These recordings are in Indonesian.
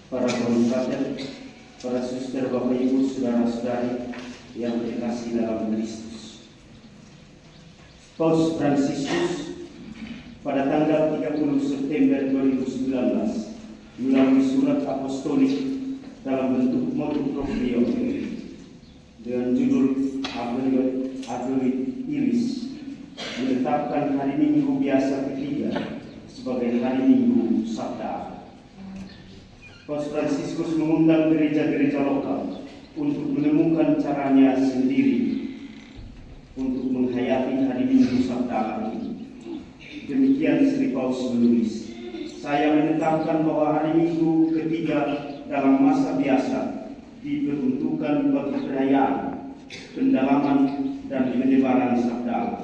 para kawan-kawan, para suster, Bapak Ibu, saudara-saudari yang terkasih dalam Kristus. Paus Fransiskus pada tanggal 30 September 2019 melalui surat apostolik dalam bentuk motu proprio dengan judul Adolit Iris menetapkan hari Minggu biasa ketiga sebagai hari Minggu Sabda. Paus Fransiskus mengundang gereja-gereja lokal untuk menemukan caranya sendiri untuk menghayati hari Minggu Sabda ini. Demikian Sri Paus menulis, saya menetapkan bahwa hari Minggu ketiga dalam masa biasa diperuntukkan bagi perayaan, pendalaman, dan penyebaran Sabda.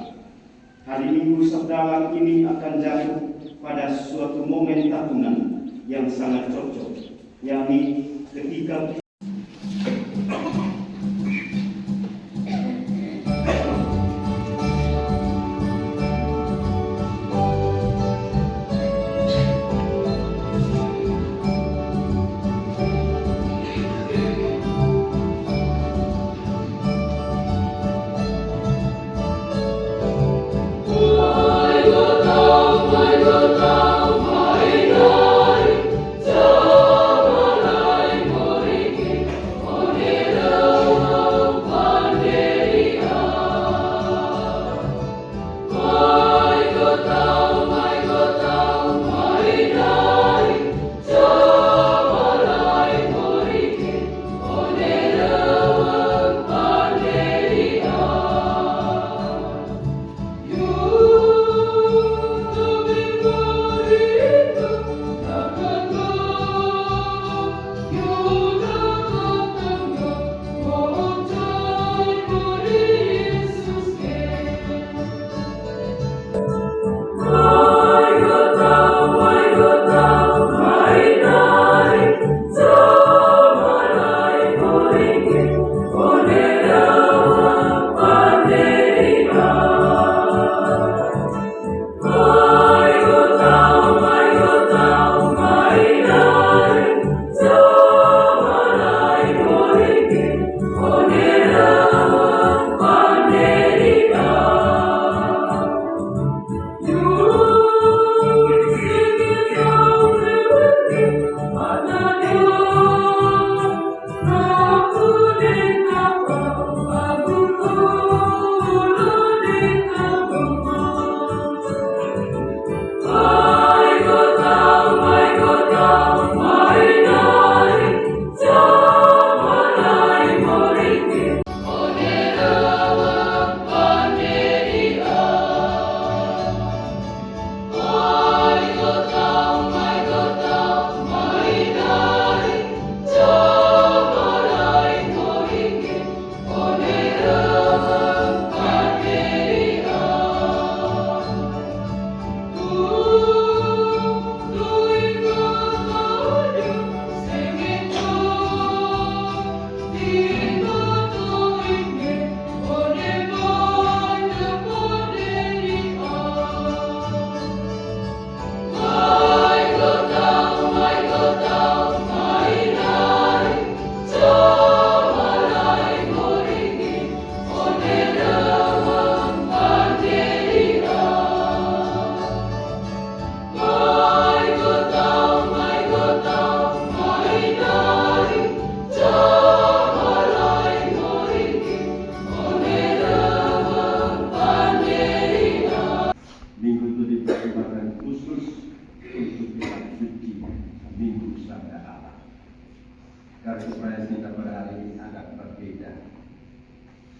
Hari Minggu Sabda ini akan jatuh pada suatu momen tahunan yang sangat cocok, yakni ketika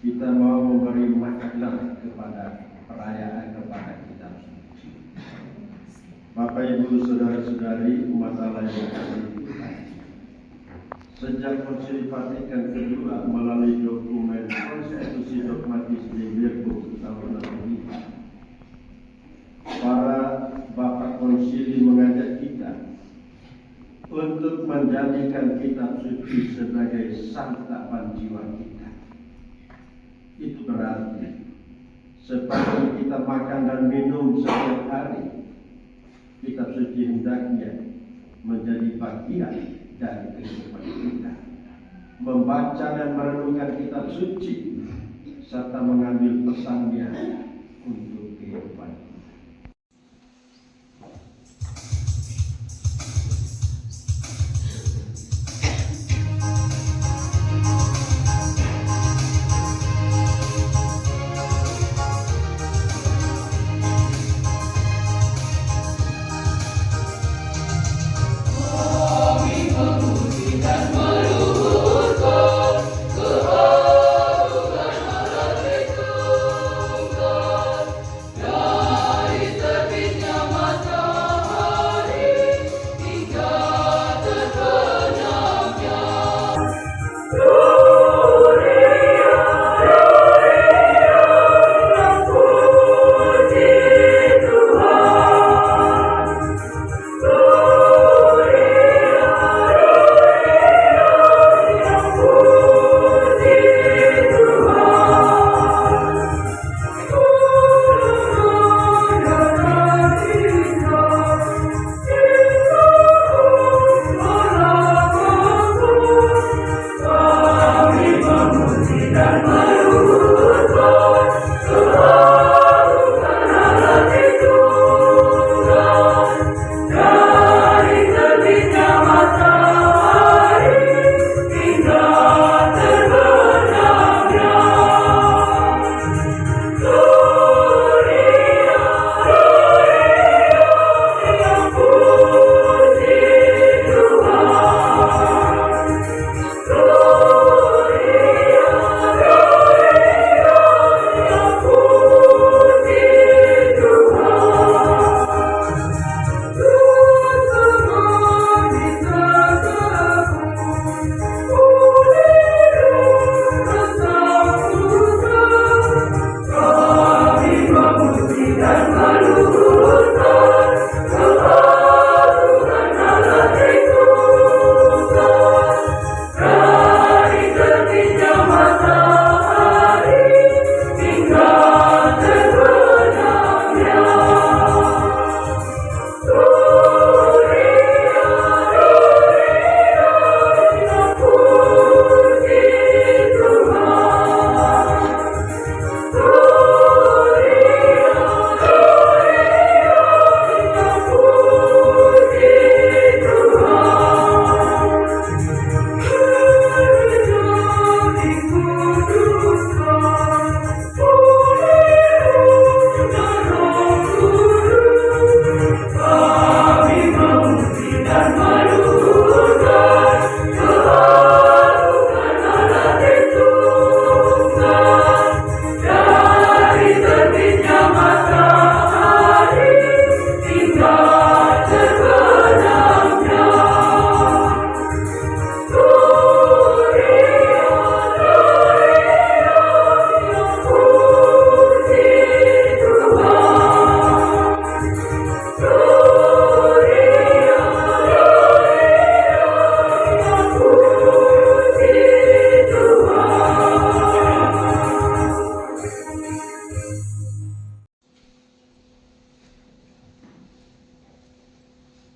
kita mau memberi makna kepada perayaan kepada kita suci. Bapak Ibu saudara-saudari umat Allah yang kami hormati. Sejak Konsili Vatikan kedua melalui dokumen Konstitusi Dogmatis di Virgo tahun 2005, para Bapak Konsili mengajak kita untuk menjadikan kitab suci sebagai santapan jiwa kita. Itu berarti sepanjang kita makan dan minum setiap hari, kitab suci hendaknya menjadi bagian dan kehidupan kita. Membaca dan merenungkan kitab suci serta mengambil pesannya untuk kehidupan.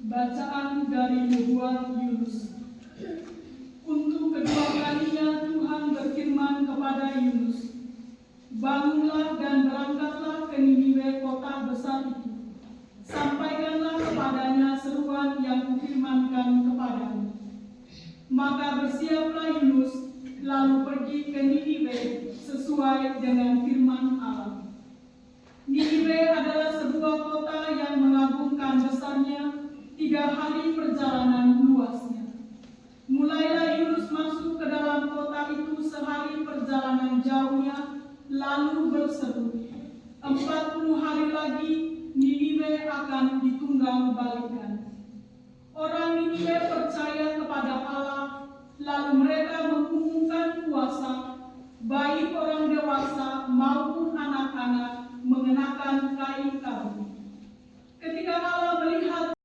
Bacaan dari nubuat Yunus. Untuk kedua kalinya Tuhan berfirman kepada Yunus, "Bangunlah dan berangkatlah ke Niniwe, kota besar itu. Sampaikanlah kepadanya seruan yang kufirmankan kepadamu." Maka bersiaplah Yunus, lalu pergi ke Niniwe sesuai dengan firman Allah. Niniwe adalah sebuah kota yang mengagumkan besarnya, 3 hari perjalanan luasnya. Mulailah Yunus masuk ke dalam kota itu sehari perjalanan jauhnya, lalu berseru, 40 hari lagi Niniwe akan ditunggang balikan. Orang Niniwe percaya kepada Allah, lalu mereka mengumumkan puasa, baik orang dewasa maupun anak-anak mengenakan kain kabung. Ketika Allah melihat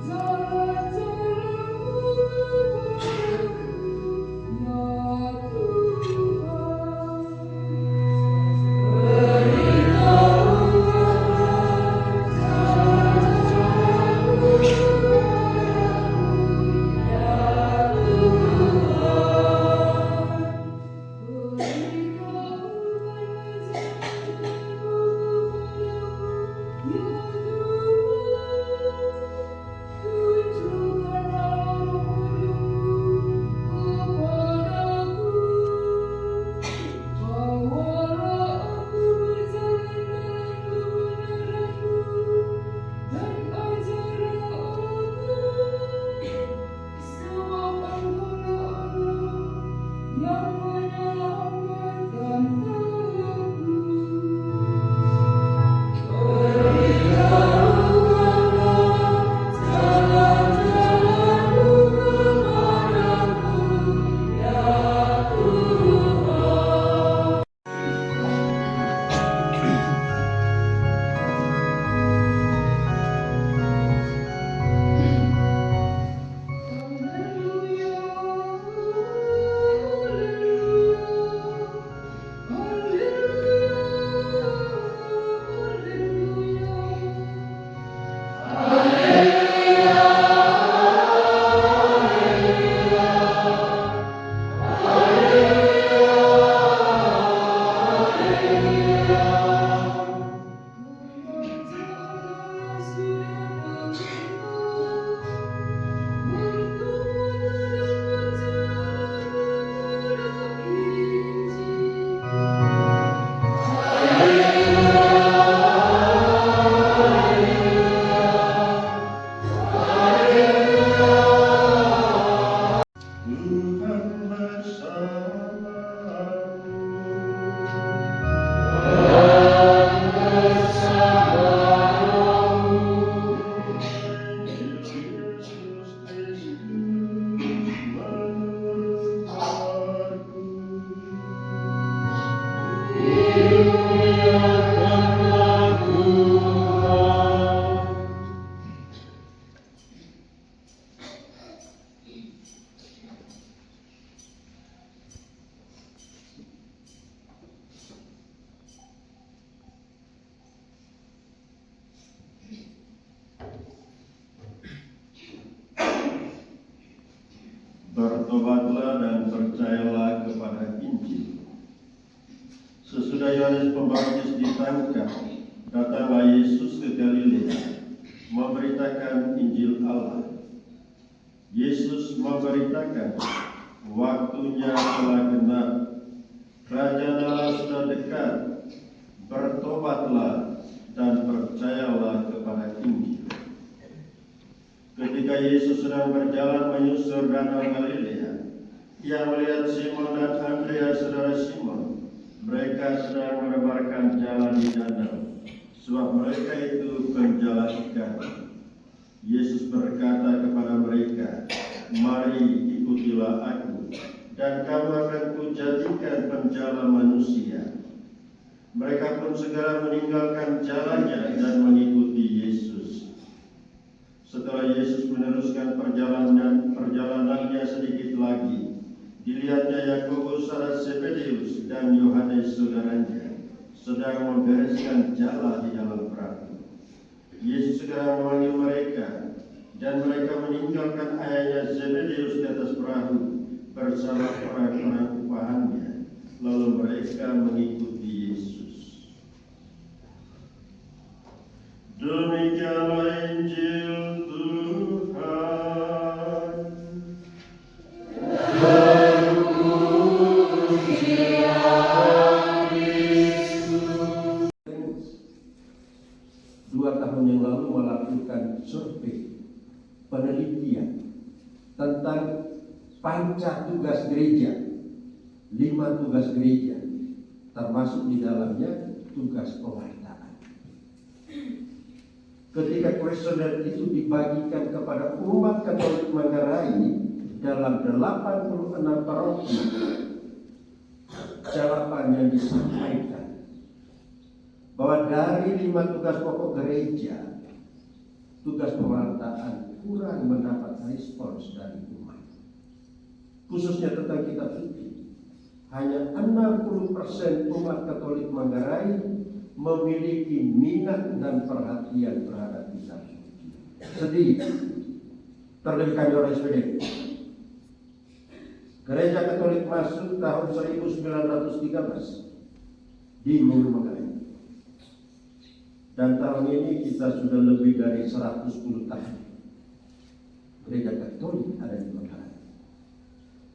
jalan-jalan bertobatlah dan percayalah kepada Injil. Sesudah Yohanes Pembaptis ditangkap, datanglah Yesus ke Galilea, memberitakan Injil Allah. Yesus memberitakan, waktunya telah genap, kerajaan Allah sudah dekat, bertobatlah dan percayalah kepada Injil. Ketika Yesus sedang berjalan menyusur danau Galilea, ia melihat Simon dan Andreas saudara Simon. Mereka sedang menebarkan jalan di danau, sebab mereka itu penjala ikan. Yesus berkata kepada mereka, "Mari ikutilah aku, dan kamu akan kujadikan penjala manusia." Mereka pun segera meninggalkan jalannya dan mengikuti Yesus. Setelah Yesus meneruskan perjalanannya sedikit lagi, dilihatnya Yakobus anak Zebedeus dan Yohanes saudaranya sedang membereskan jala di dalam perahu. Yesus segera memanggil mereka, dan mereka meninggalkan ayahnya Zebedeus di atas perahu bersama orang-orang upahannya, lalu mereka mengikuti Yesus. Demikianlah Injil Tuhan. Dua tahun yang lalu melakukan survei penelitian tentang panca tugas gereja, 5 tugas gereja, termasuk di dalamnya tugas pewartaan. Ketika kuesioner itu dibagikan kepada umat Katolik Manggarai dalam 86 paroki, jawaban yang disampaikan bahwa dari 5 tugas pokok gereja, tugas pewartaan kurang mendapat respons dari umat. Khususnya tentang kitab suci, hanya 60% umat Katolik Manggarai memiliki minat dan perhatian terhadap kitab suci. Sedih, terlebih oleh SPD. Gereja Katolik masuk tahun 1913 di Mulu Manggarai. Dan tahun ini kita sudah lebih dari 110 tahun gereja Katolik ada di Manggarai.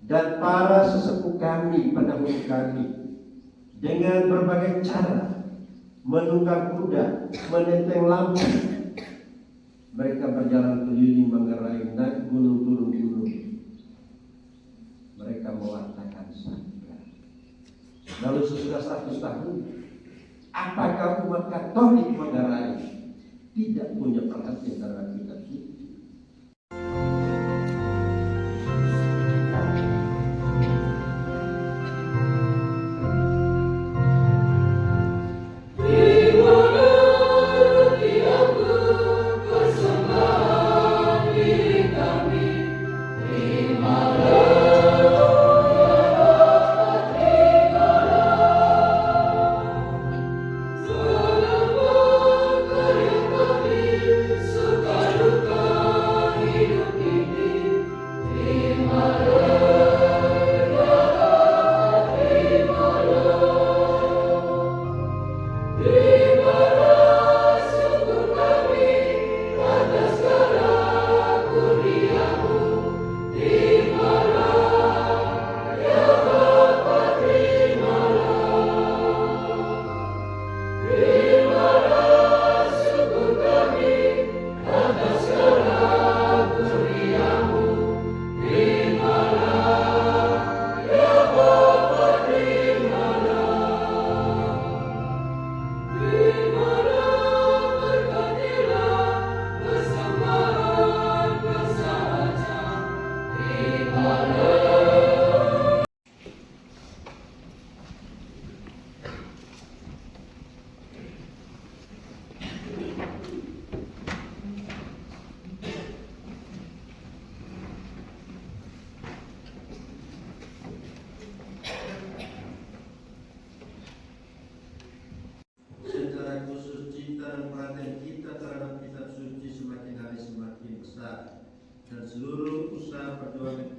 Dan para sesepuh kami, pendahulu kami, dengan berbagai cara, menunggang kuda, menenteng lampu, mereka berjalan keliling Manggarai, naik gunung turun gunung. Mereka mewartakan sabda. Lalu sesudah 100 tahun, apakah umat Katolik Manggarai tidak punya perhatian terhadap kitab suci? Dan seluruh usaha perjuangan